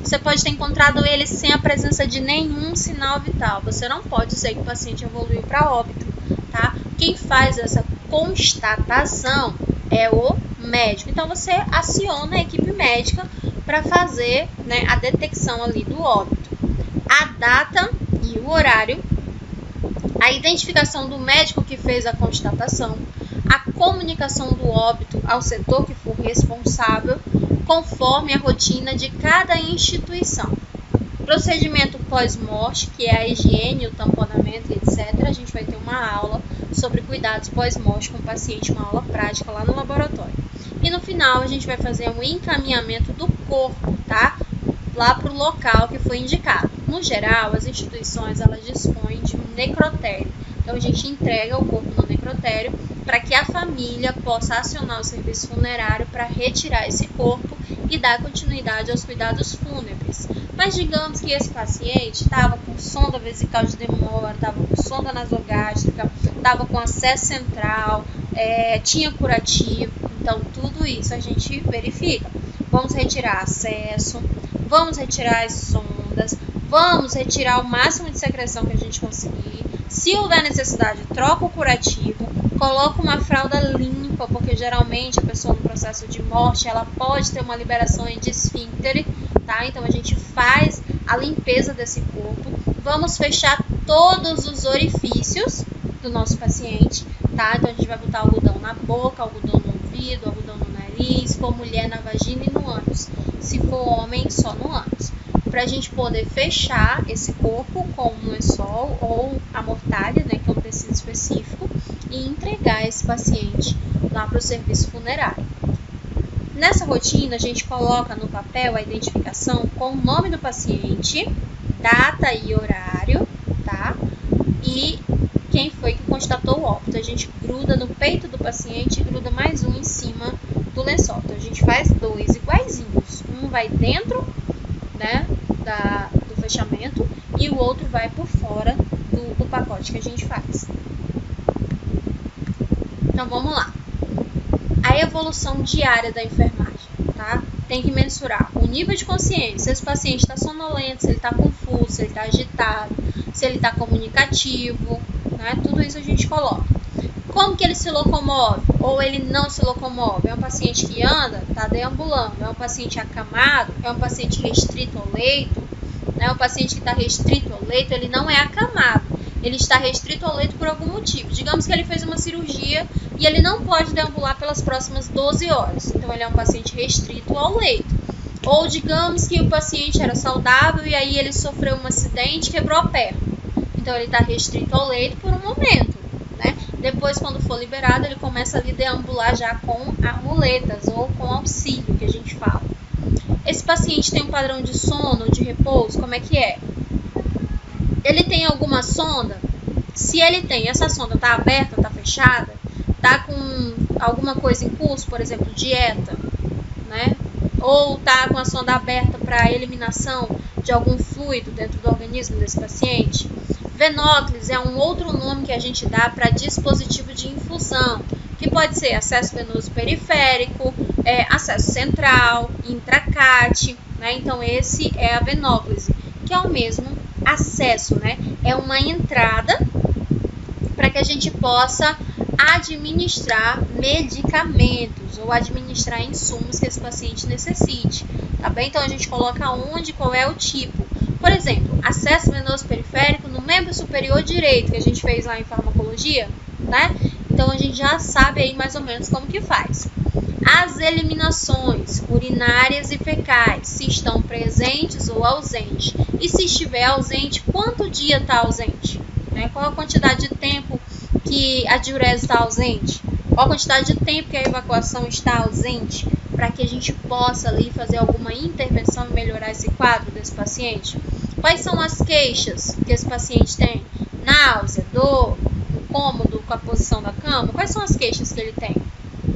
Você pode ter encontrado ele sem a presença de nenhum sinal vital. Você não pode dizer que o paciente evoluiu para óbito, tá? Quem faz essa constatação é o médico. Então, você aciona a equipe médica para fazer, né, a detecção ali do óbito. A data e o horário, a identificação do médico que fez a constatação, a comunicação do óbito ao setor que for responsável, conforme a rotina de cada instituição. Procedimento pós-morte, que é a higiene, o tamponamento, etc. A gente vai ter uma aula sobre cuidados pós-morte com o paciente, uma aula prática lá no laboratório. E no final a gente vai fazer um encaminhamento do corpo, tá? Lá para o local que foi indicado. No geral, as instituições elas dispõem de um necrotério. Então a gente entrega o corpo no necrotério para que a família possa acionar o serviço funerário para retirar esse corpo e dar continuidade aos cuidados fúnebres. Mas digamos que esse paciente estava com sonda vesical de demora, estava com sonda nasogástrica, estava com acesso central, tinha curativo, então tudo isso a gente verifica. Vamos retirar acesso, vamos retirar as sondas, vamos retirar o máximo de secreção que a gente conseguir. Se houver necessidade, troca o curativo, coloca uma fralda limpa, porque geralmente a pessoa no processo de morte, ela pode ter uma liberação de esfínctere, tá? Então a gente faz a limpeza desse corpo, vamos fechar todos os orifícios do nosso paciente, tá? Então a gente vai botar algodão na boca, algodão no ouvido, algodão no nariz, se for mulher na vagina e no ânus, se for homem só no ânus. Para a gente poder fechar esse corpo com um lençol ou a mortalha, né, que é um tecido específico, e entregar esse paciente lá para o serviço funerário. Nessa rotina, a gente coloca no papel a identificação com o nome do paciente, data e horário, tá? E quem foi que constatou o óbito. A gente gruda no peito do paciente e gruda mais um em cima do lençol. Então, a gente faz dois iguaizinhos. Um vai dentro, né, do fechamento e o outro vai por fora do pacote que a gente faz. Então vamos lá. A evolução diária da enfermagem, tá? Tem que mensurar o nível de consciência, se esse paciente está sonolento, se ele está confuso, se ele está agitado, se ele está comunicativo, né? Tudo isso a gente coloca. Como que ele se locomove ou ele não se locomove? É um paciente que anda, está deambulando. É um paciente acamado? É um paciente restrito ao leito? É um paciente que está restrito ao leito, ele não é acamado. Ele está restrito ao leito por algum motivo. Digamos que ele fez uma cirurgia e ele não pode deambular pelas próximas 12 horas. Então, ele é um paciente restrito ao leito. Ou digamos que o paciente era saudável e aí ele sofreu um acidente e quebrou a perna. Então, ele está restrito ao leito por um momento, né? Depois, quando for liberado, ele começa a deambular já com muletas ou com auxílio, que a gente fala. Esse paciente tem um padrão de sono, de repouso, como é que é? Ele tem alguma sonda? Se ele tem, essa sonda está aberta, está fechada, está com alguma coisa em curso, por exemplo, dieta, né? Ou está com a sonda aberta para eliminação de algum fluido dentro do organismo desse paciente. Venóclise é um outro nome que a gente dá para dispositivo de infusão, que pode ser acesso venoso periférico, acesso central, intracate, né? Então esse é a venóclise, que é o mesmo acesso, né? É uma entrada para que a gente possa administrar medicamentos ou administrar insumos que esse paciente necessite, tá bem? Então a gente coloca onde, qual é o tipo. Por exemplo, acesso venoso periférico no membro superior direito, que a gente fez lá em farmacologia, né? Então a gente já sabe aí mais ou menos como que faz. As eliminações urinárias e fecais, se estão presentes ou ausentes. E se estiver ausente, quanto dia está ausente? Né? Qual a quantidade de tempo que a diurese está ausente? Qual a quantidade de tempo que a evacuação está ausente? Para que a gente possa ali fazer alguma intervenção e melhorar esse quadro desse paciente. Quais são as queixas que esse paciente tem? Náusea, dor, incômodo com a posição da cama? Quais são as queixas que ele tem?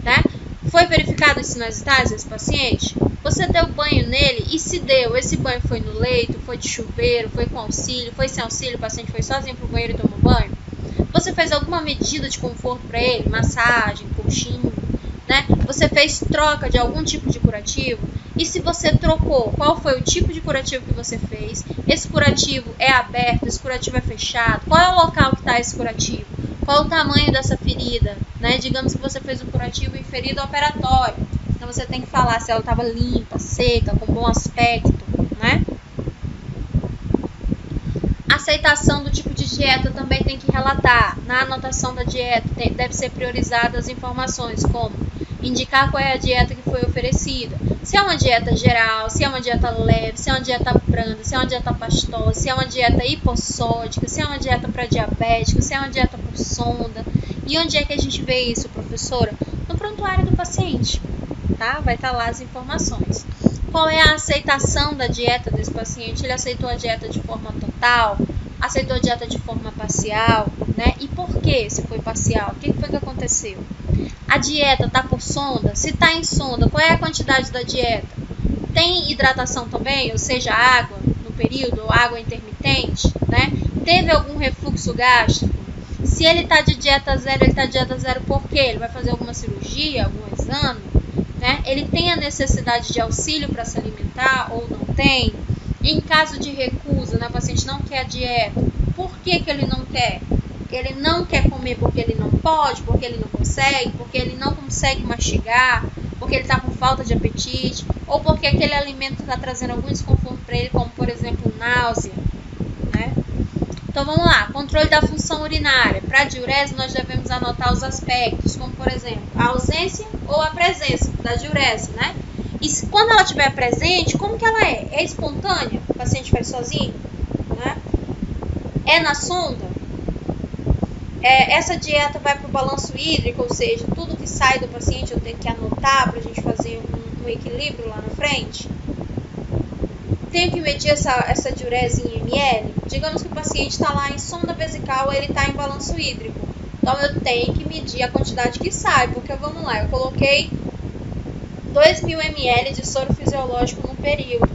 Né? Foi verificado os sinais vitais desse paciente? Você deu banho nele? E se deu? Esse banho foi no leito? Foi de chuveiro? Foi com auxílio? Foi sem auxílio? O paciente foi sozinho para o banheiro e tomou banho? Você fez alguma medida de conforto para ele? Massagem, coxinho? Né? Você fez troca de algum tipo de curativo? E se você trocou, qual foi o tipo de curativo que você fez? Esse curativo é aberto? Esse curativo é fechado? Qual é o local que está esse curativo? Qual o tamanho dessa ferida? Né? Digamos que você fez um curativo em ferida operatória. Então você tem que falar se ela estava limpa, seca, com bom aspecto. Né? Aceitação do tipo de dieta também tem que relatar. Na anotação da dieta deve ser priorizada as informações como indicar qual é a dieta que foi oferecida. Se é uma dieta geral, se é uma dieta leve, se é uma dieta branda, se é uma dieta pastosa, se é uma dieta hipossódica, se é uma dieta pré-diabética, se é uma dieta por sonda. E onde é que a gente vê isso, professora? No prontuário do paciente, tá? Vai estar lá as informações. Qual é a aceitação da dieta desse paciente? Ele aceitou a dieta de forma total? Aceitou a dieta de forma parcial? Né? E por que se foi parcial? O que foi que aconteceu? A dieta está por sonda? Se está em sonda, qual é a quantidade da dieta? Tem hidratação também, ou seja, água no período, ou água intermitente? Né? Teve algum refluxo gástrico? Se ele está de dieta zero, ele está de dieta zero por quê? Ele vai fazer alguma cirurgia, algum exame? Né? Ele tem a necessidade de auxílio para se alimentar ou não tem? Em caso de recusa, né, o paciente não quer a dieta, por que que ele não quer? Ele não quer comer porque ele não pode, porque ele não consegue, porque ele não consegue mastigar, porque ele está com falta de apetite, ou porque aquele alimento está trazendo algum desconforto para ele, como por exemplo náusea. Né? Então vamos lá, controle da função urinária. Para a diurese nós devemos anotar os aspectos, como por exemplo, a ausência ou a presença da diurese, né? E quando ela estiver presente, como que ela é? É espontânea? O paciente faz sozinho? Né? É na sonda? Essa dieta vai para o balanço hídrico, ou seja, tudo que sai do paciente eu tenho que anotar para a gente fazer um equilíbrio lá na frente? Tenho que medir essa diurese em ml? Digamos que o paciente está lá em sonda vesical, ele está em balanço hídrico. Então eu tenho que medir a quantidade que sai, porque vamos lá, eu coloquei 2.000 ml de soro fisiológico no período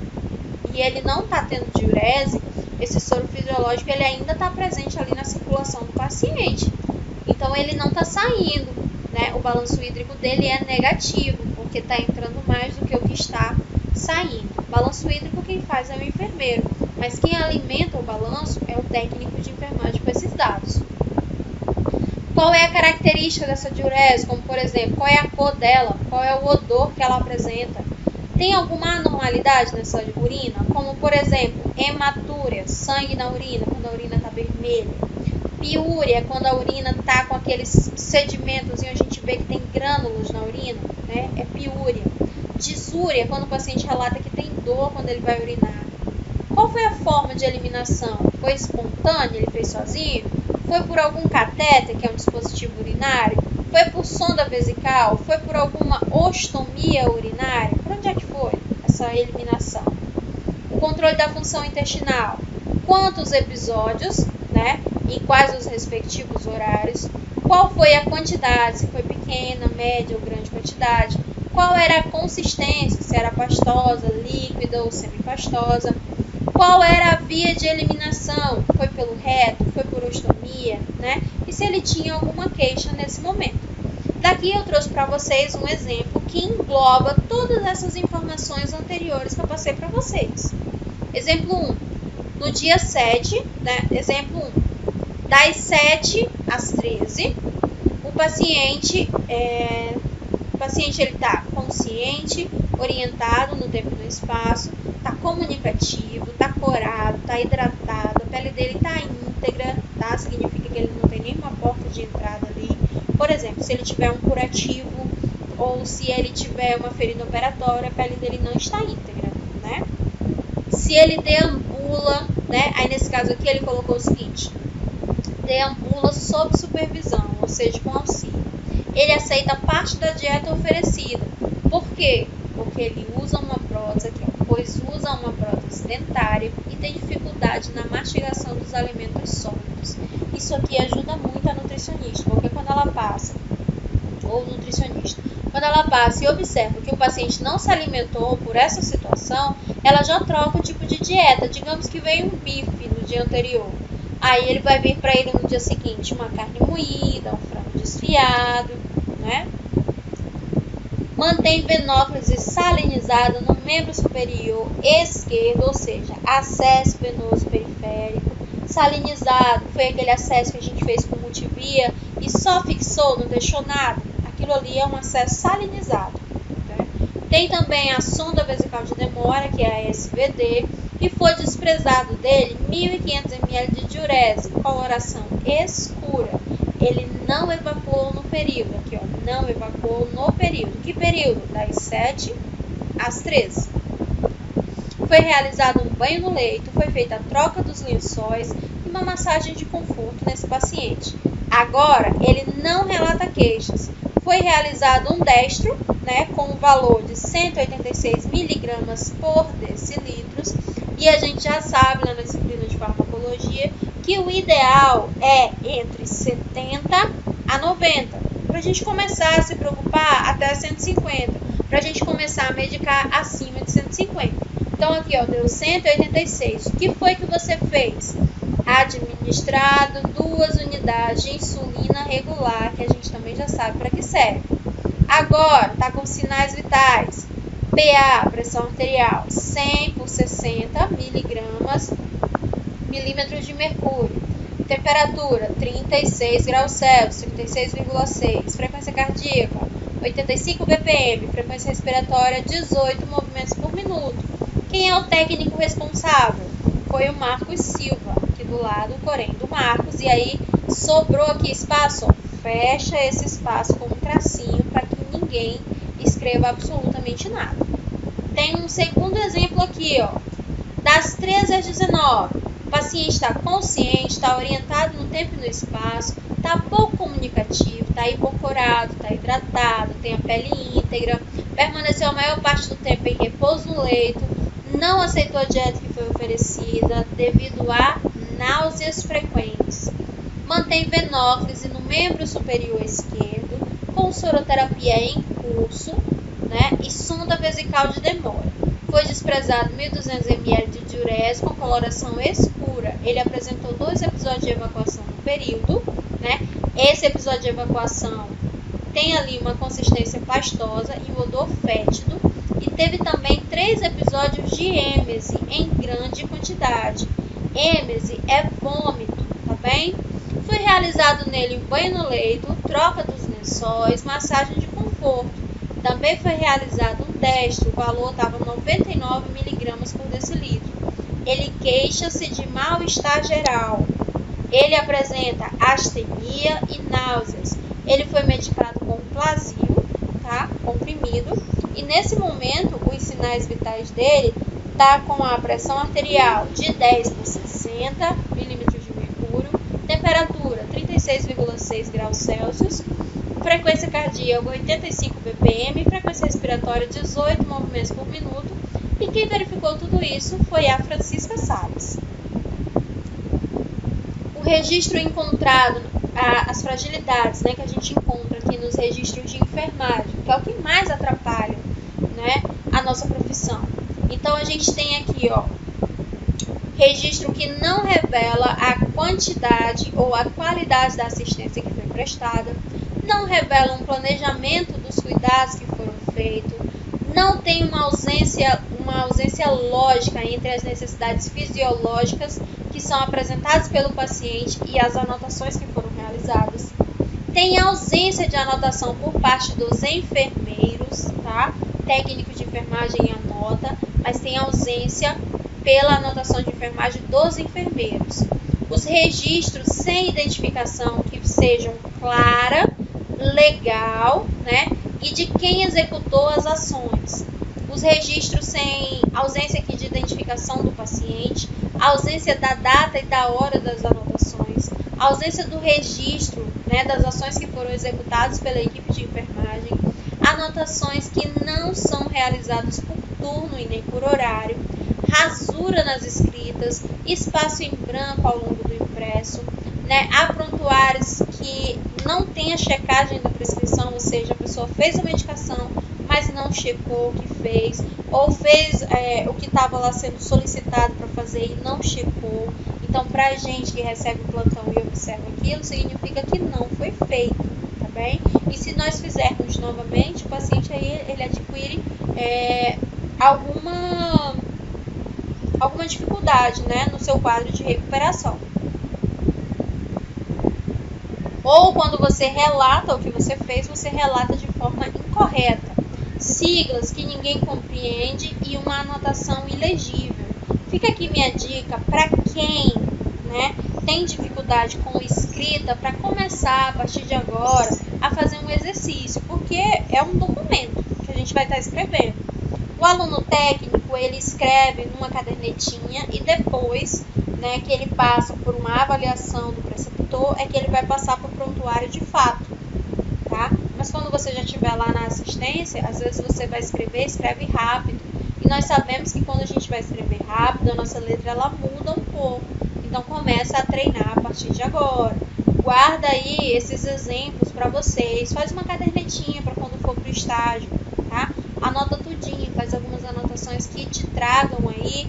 e ele não está tendo diurese, esse soro fisiológico ele ainda está presente ali na circulação do paciente. Então ele não está saindo, né? O balanço hídrico dele é negativo, porque está entrando mais do que o que está saindo. Balanço hídrico quem faz é o enfermeiro, mas quem alimenta o balanço é o técnico de enfermagem com esses dados. Qual é a característica dessa diurese? Como, por exemplo, qual é a cor dela? Qual é o odor que ela apresenta? Tem alguma anormalidade nessa urina? Como, por exemplo, hematúria, sangue na urina, quando a urina está vermelha. Piúria, quando a urina está com aqueles sedimentos e a gente vê que tem grânulos na urina, né? É piúria. Disúria, quando o paciente relata que tem dor quando ele vai urinar. Qual foi a forma de eliminação? Foi espontânea? Ele fez sozinho? Foi por algum catéter, que é um dispositivo urinário? Foi por sonda vesical? Foi por alguma ostomia urinária? Por onde é que foi essa eliminação? O controle da função intestinal. Quantos episódios, né? E quais os respectivos horários? Qual foi a quantidade, se foi pequena, média ou grande quantidade. Qual era a consistência, se era pastosa, líquida ou semipastosa. Qual era a via de eliminação, foi pelo reto, foi por ostomia, né? E se ele tinha alguma queixa nesse momento. Daqui eu trouxe para vocês um exemplo que engloba todas essas informações anteriores que eu passei para vocês. Exemplo 1. No dia 7, né? Exemplo 1. Das 7 às 13, o paciente ele está consciente, orientado no tempo e no espaço, está comunicativo, está corado, está hidratado, a pele dele está íntegra, tá? Significa que ele não tem nenhuma porta de entrada ali. Por exemplo, se ele tiver um curativo ou se ele tiver uma ferida operatória, a pele dele não está íntegra, né? Se ele deambula, né? Aí nesse caso aqui ele colocou o seguinte: deambula sob supervisão, ou seja, com auxílio. Ele aceita parte da dieta oferecida. Por quê? Porque ele usa uma prótese aqui, pois usa uma prótese dentária e tem dificuldade na mastigação dos alimentos sólidos. Isso aqui ajuda muito a nutricionista, porque quando ela passa, ou nutricionista, quando ela passa e observa que o paciente não se alimentou por essa situação, ela já troca o tipo de dieta. Digamos que veio um bife no dia anterior. Aí ele vai vir para ele no dia seguinte uma carne moída, um frango desfiado, né? Mantém venóclise salinizada no membro superior esquerdo, ou seja, acesso venoso periférico. Salinizado foi aquele acesso que a gente fez com multivia e só fixou, não deixou nada. Aquilo ali é um acesso salinizado. Né? Tem também a sonda vesical de demora, que é a SVD, e foi desprezado dele 1.500 ml de diurese, coloração escura. Ele não evacuou no período, aqui ó, não evacuou no período. Que período? Das 7 às 13. Foi realizado um banho no leito, foi feita a troca dos lençóis e uma massagem de conforto nesse paciente. Agora, ele não relata queixas. Foi realizado um destro, né, com um valor de 186 miligramas por decilitros. E a gente já sabe, na disciplina de farmacologia, que o ideal é entre 70 a 90. Para a gente começar a se preocupar até 150. Para a gente começar a medicar acima de 150. Então aqui ó, deu 186. O que foi que você fez? Administrado 2 unidades de insulina regular, que a gente também já sabe para que serve. Agora, está com sinais vitais. PA, pressão arterial, 100 por 60 milímetros de mercúrio. Temperatura, 36 graus Celsius, 36,6. Frequência cardíaca, 85 BPM. Frequência respiratória, 18 movimentos por minuto. Quem é o técnico responsável? Foi o Marcos Silva, aqui do lado, porém, do Marcos. E aí, sobrou aqui espaço, ó. Fecha esse espaço com um tracinho para que ninguém escreva absolutamente nada. Tem um segundo exemplo aqui, ó. Das 13 às 19. O paciente está consciente, está orientado no tempo e no espaço, está pouco comunicativo, está hipocorado, está hidratado, tem a pele íntegra, permaneceu a maior parte do tempo em repouso no leito, não aceitou a dieta que foi oferecida devido a náuseas frequentes. Mantém venóclise no membro superior esquerdo, com soroterapia em curso, né, e sonda vesical de demora. Foi desprezado 1.200 ml de diurese com coloração escura. Ele apresentou 2 episódios de evacuação no período, né? Esse episódio de evacuação tem ali uma consistência pastosa e um odor fétido. E teve também 3 episódios de êmese em grande quantidade. Êmese é vômito, tá bem? Foi realizado nele um banho no leito, troca dos lençóis, massagem de conforto. Também foi realizado um teste, o valor estava 99 miligramas por decilitro. Ele queixa-se de mal-estar geral. Ele apresenta astenia e náuseas. Ele foi medicado com Plasil, tá? Comprimido. E nesse momento, os sinais vitais dele tá com a pressão arterial de 10 por 60 milímetros de mercúrio, temperatura 36,6 graus Celsius, frequência cardíaca 85 BPM, frequência respiratória 18 movimentos por minuto. E quem verificou tudo isso foi a Francisca Salles. O registro encontrado as fragilidades, né, que a gente encontra aqui nos registros de enfermagem, que é o que mais atrapalha, né, a nossa profissão. Então, a gente tem aqui, ó, registro que não revela a quantidade ou a qualidade da assistência que foi prestada, não revela um planejamento dos cuidados que foram feitos, não tem uma ausência lógica entre as necessidades fisiológicas que são apresentadas pelo paciente e as anotações que foram realizadas. Tem ausência de anotação por parte dos enfermeiros, tá? Técnico de enfermagem anota, mas tem ausência pela anotação de enfermagem dos enfermeiros. Os registros sem identificação que sejam clara, legal, né? E de quem executou as ações. Os registros sem ausência aqui de identificação do paciente, ausência da data e da hora das anotações, ausência do registro, né, das ações que foram executadas pela equipe de enfermagem, anotações que não são realizadas por turno e nem por horário, rasura nas escritas, espaço em branco ao longo do impresso, né, há prontuários que não tem a checagem da prescrição, ou seja, a pessoa fez a medicação, mas não checou o que fez, ou fez o que estava lá sendo solicitado para fazer e não checou. Então, para a gente que recebe o plantão e observa aquilo, significa que não foi feito, tá bem? E se nós fizermos novamente, o paciente aí, ele adquire alguma dificuldade, né, no seu quadro de recuperação. Ou quando você relata o que você fez, você relata de forma incorreta. Siglas que ninguém compreende e uma anotação ilegível. Fica aqui minha dica para quem, né, tem dificuldade com escrita, para começar a partir de agora a fazer um exercício, porque é um documento que a gente vai estar escrevendo. O aluno técnico, ele escreve numa cadernetinha e depois, né, que ele passa por uma avaliação do preceptor, é que ele vai passar para o prontuário de fato, tá? Mas quando você já estiver lá na assistência, às vezes você vai escreve rápido. E nós sabemos que quando a gente vai escrever rápido, a nossa letra ela muda um pouco. Então, começa a treinar a partir de agora. Guarda aí esses exemplos para vocês. Faz uma cadernetinha para quando for para o estágio, tá? Anota tudinho, faz algumas anotações que te tragam aí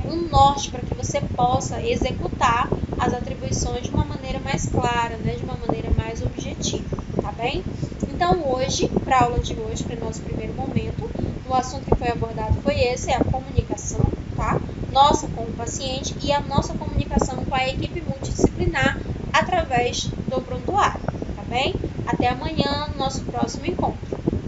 um norte para que você possa executar as atribuições de uma maneira mais clara, né? De uma maneira mais objetiva, tá bem? Então, hoje, para a aula de hoje, para o nosso primeiro momento, o assunto que foi abordado foi esse, a comunicação, tá? Nossa com o paciente e a nossa comunicação com a equipe multidisciplinar através do prontuário, tá bem? Até amanhã, no nosso próximo encontro.